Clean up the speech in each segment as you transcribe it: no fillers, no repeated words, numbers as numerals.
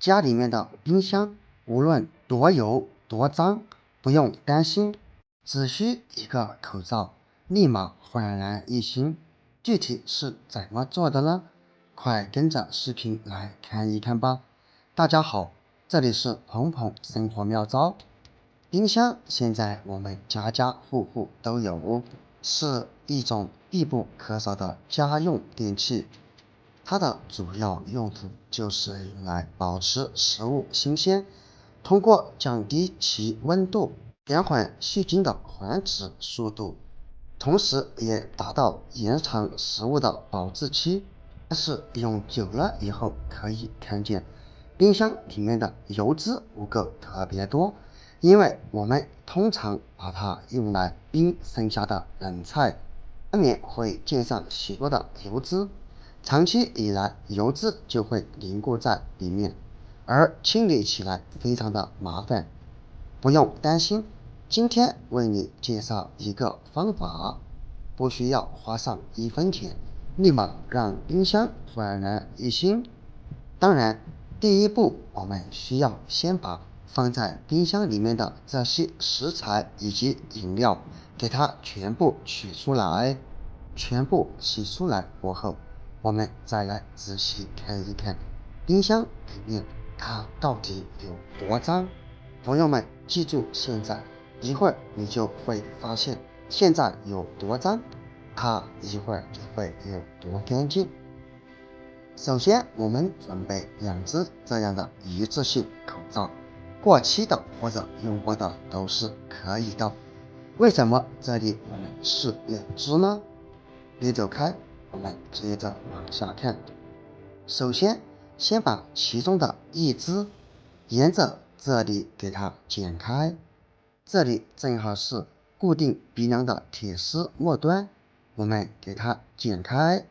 家里面的冰箱无论多油多脏，不用担心，只需一个口罩，立马焕然一新。具体是怎么做的呢？快跟着视频来看一看吧。大家好，这里是鹏鹏生活妙招。冰箱现在我们家家户户都有，是一种必不可少的家用电器。它的主要用途就是用来保持食物新鲜，通过降低其温度，减缓细菌的繁殖速度，同时也达到延长食物的保质期。但是用久了以后，可以看见冰箱里面的油脂污垢特别多，因为我们通常把它用来冰剩下的冷菜，难免会溅上许多的油脂，长期以来油脂就会凝固在里面，而清理起来非常的麻烦。不用担心，今天为你介绍一个方法，不需要花上一分钱，立马让冰箱焕然一新。当然，第一步我们需要先把放在冰箱里面的这些食材以及饮料给它全部取出来。全部洗出来过后，我们再来仔细看一看冰箱里面它到底有多脏。朋友们，记住现在，一会儿你就会发现现在有多脏，它一会儿就会有多干净。首先，我们准备2只这样的一次性口罩，过期的或者用过的都是可以的。为什么这里我们是2只呢？别走开，我们接着往下看。首先，先把其中的一只沿着这里给它剪开，这里正好是固定鼻梁的铁丝末端，我们给它剪开。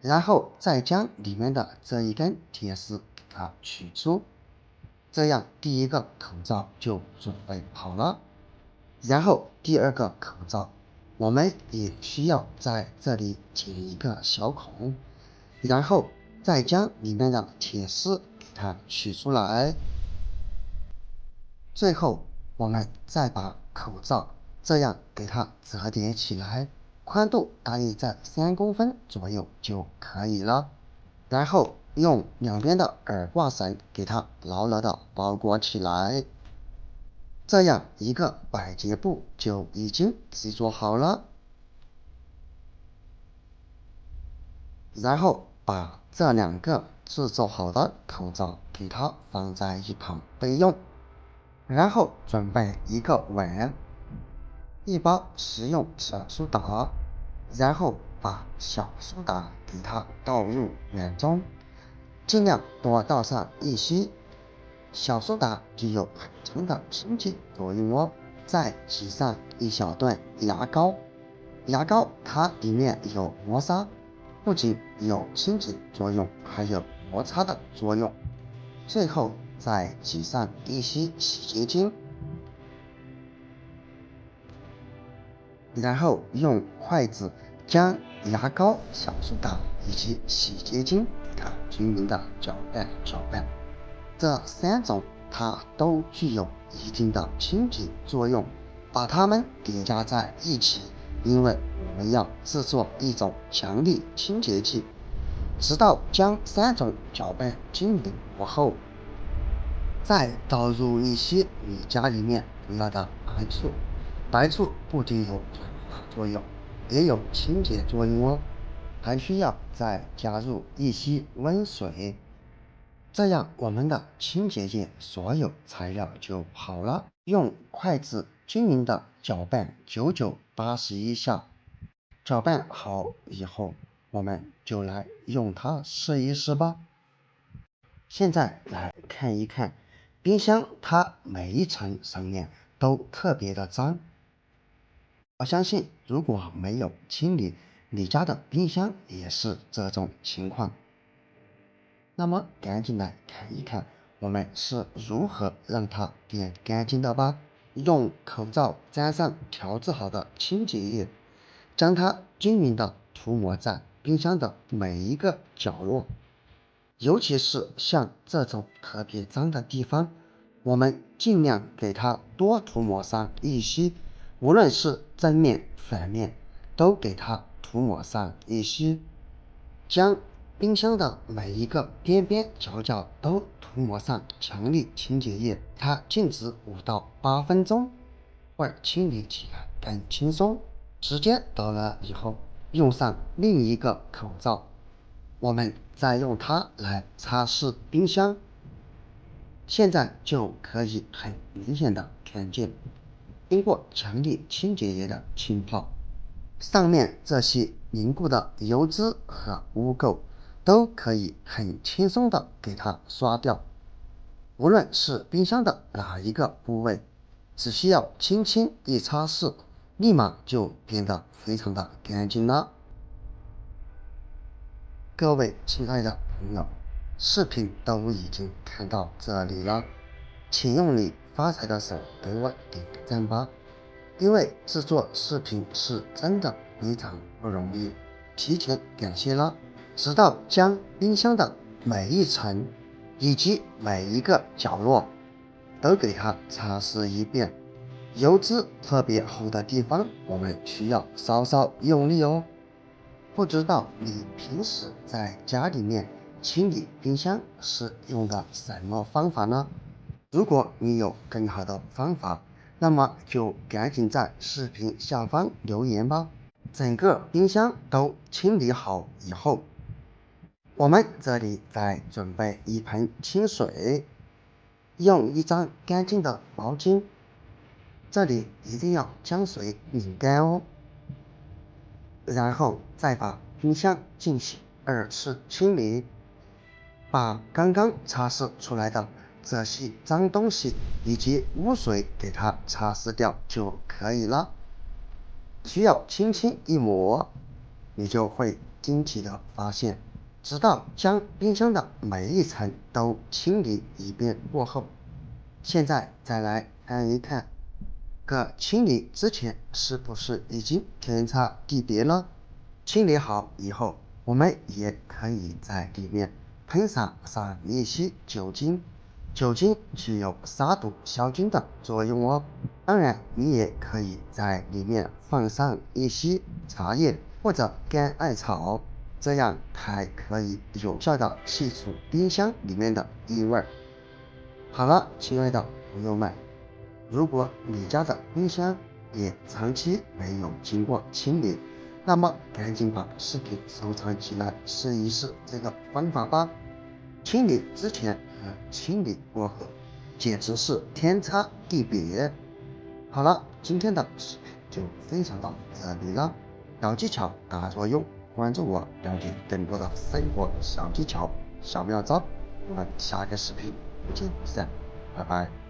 然后再将里面的这一根铁丝给它取出，这样第一个口罩就准备好了。然后第二个口罩，我们也需要在这里剪一个小孔，然后再将里面的铁丝给它取出来。最后我们再把口罩这样给它折叠起来，宽度大约在3公分左右就可以了。然后用两边的耳挂绳给它牢牢的包裹起来，这样一个百洁布就已经制作好了。然后把这2个制作好的口罩给它放在一旁备用。然后准备一个碗，一包食用小苏打，然后把小苏打给它倒入碗中，尽量多倒上一些。小苏打具有很强的清洁作用哦。再挤上一小段牙膏，牙膏它里面有磨砂，不仅有清洁作用，还有摩擦的作用。最后再挤上一些洗洁精，然后用筷子将牙膏、小苏打以及洗洁精给它均匀的搅拌。这3种它都具有一定的清洁作用，把它们叠加在一起，因为我们要制作一种强力清洁剂。直到将3种搅拌均匀过后，再倒入一些你家里面不要的白醋。白醋不仅有转化作用，也有清洁作用哦。还需要再加入一些温水，这样我们的清洁剂所有材料就好了。用筷子均匀的搅拌久81下，搅拌好以后，我们就来用它试一试吧。现在来看一看冰箱，它每一层上面都特别的脏。我相信如果没有清理，你家的冰箱也是这种情况。那么赶紧来看一看我们是如何让它变干净的吧。用口罩沾上调制好的清洁液，将它均匀的涂抹在冰箱的每一个角落，尤其是像这种特别脏的地方，我们尽量给它多涂抹上一些，无论是正面、反面，都给它涂抹上一些。将冰箱的每一个边边角角都涂抹上强力清洁液，它静止5到8分钟，会清理起来更轻松。时间到了以后，用上另一个口罩，我们再用它来擦拭冰箱，现在就可以很明显的看见经过强力清洁液的浸泡，上面这些凝固的油脂和污垢都可以很轻松的给它刷掉。无论是冰箱的哪一个部位，只需要轻轻一擦拭，立马就变得非常的干净了。各位亲爱的朋友，视频都已经看到这里了，请用你发财的手给我点个赞吧，因为制作视频是真的非常不容易，提前感谢了。直到将冰箱的每一层以及每一个角落都给它擦拭一遍，油脂特别厚的地方，我们需要稍稍用力哦。不知道你平时在家里面清理冰箱是用的什么方法呢？如果你有更好的方法，那么就赶紧在视频下方留言吧。整个冰箱都清理好以后，我们这里再准备一盆清水，用一张干净的毛巾，这里一定要将水拧干哦。然后再把冰箱进行2次清理，把刚刚擦拭出来的这些脏东西以及污水给它擦拭掉就可以了。需要轻轻一抹，你就会惊奇的发现，直到将冰箱的每一层都清理一遍过后，现在再来看一看，清理之前是不是已经天差地别了？清理好以后，我们也可以在里面喷洒上一些酒精，酒精具有杀毒消菌的作用哦。当然，你也可以在里面放上一些茶叶或者干艾草，这样还可以有效的去除冰箱里面的异味。好了，亲爱的朋友们，如果你家的冰箱也长期没有经过清理，那么赶紧把视频收藏起来，试一试这个方法吧。清理之前和清理过后，简直是天差地别。好了，今天的视频就分享到这里了。小技巧大作用，关注我，了解更多的生活小技巧、小妙招。我们下个视频不见不散，拜拜。